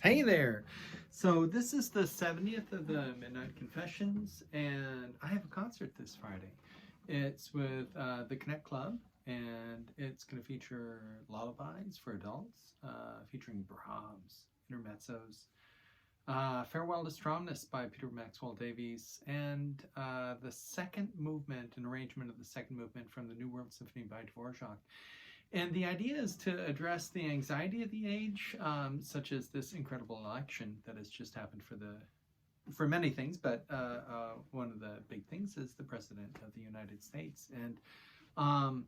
Hey there! So this is the 70th of the Midnight Confessions, and I have a concert this Friday. It's with the Connect Club, and it's going to feature lullabies for adults, featuring Brahms, intermezzos, Farewell to Stromness by Peter Maxwell Davies, and the second movement, an arrangement of the second movement from the New World Symphony by Dvorak. And the idea is to address the anxiety of the age, such as this incredible election that has just happened for many things, but one of the big things is the president of the United States. And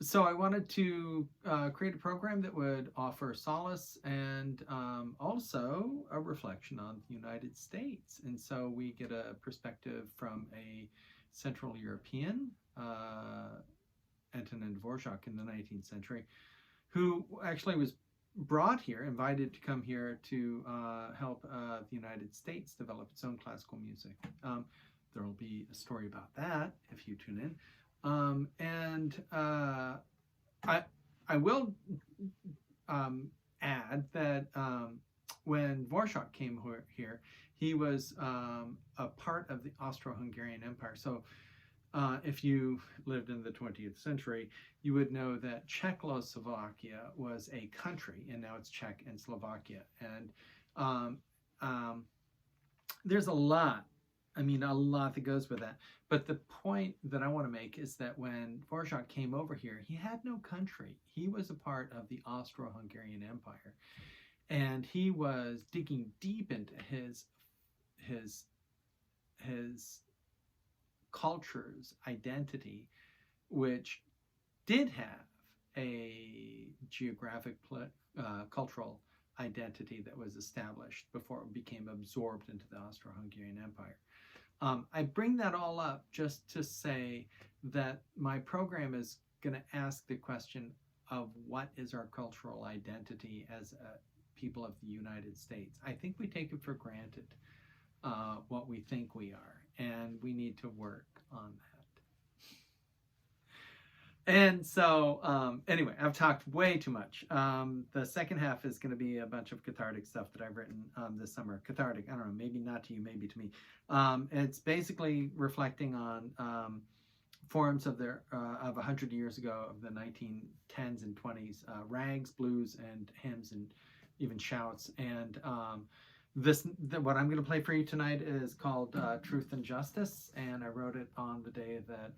so I wanted to create a program that would offer solace and also a reflection on the United States. And so we get a perspective from a Central European, Antonin Dvorak in the 19th century, who actually was brought here, invited to come here to help the United States develop its own classical music. There will be a story about that if you tune in. I will add that when Dvorak came here, he was a part of the Austro-Hungarian Empire. So if you lived in the 20th century, you would know that Czechoslovakia was a country, and now it's Czech and Slovakia. And there's a lot that goes with that. But the point that I want to make is that when Dvorak came over here, he had no country. He was a part of the Austro-Hungarian Empire. And he was digging deep into his culture's identity, which did have a geographic cultural identity that was established before it became absorbed into the Austro-Hungarian Empire. I bring that all up just to say that my program is going to ask the question of what is our cultural identity as people of the United States. I think we take it for granted what we think we are, and we need to work on that. And so, anyway, I've talked way too much. The second half is going to be a bunch of cathartic stuff that I've written this summer. Cathartic, I don't know, maybe not to you, maybe to me. It's basically reflecting on forms of 100 years ago, of the 1910s and 20s, rags, blues, and hymns, and even shouts. And what I'm going to play for you tonight is called Truth and Justice, and I wrote it on the day that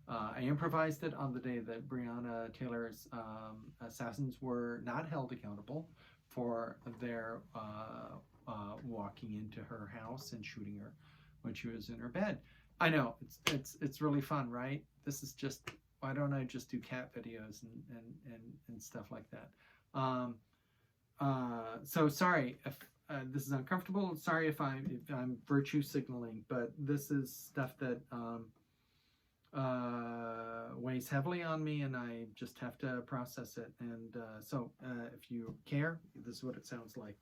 I improvised it on the day that Breonna Taylor's assassins were not held accountable for their walking into her house and shooting her when she was in her bed. I know it's really fun, right? This is just, why don't I just do cat videos and stuff like that? So sorry if this is uncomfortable. Sorry if I'm virtue signaling, but this is stuff that weighs heavily on me, and I just have to process it. And so if you care, this is what it sounds like.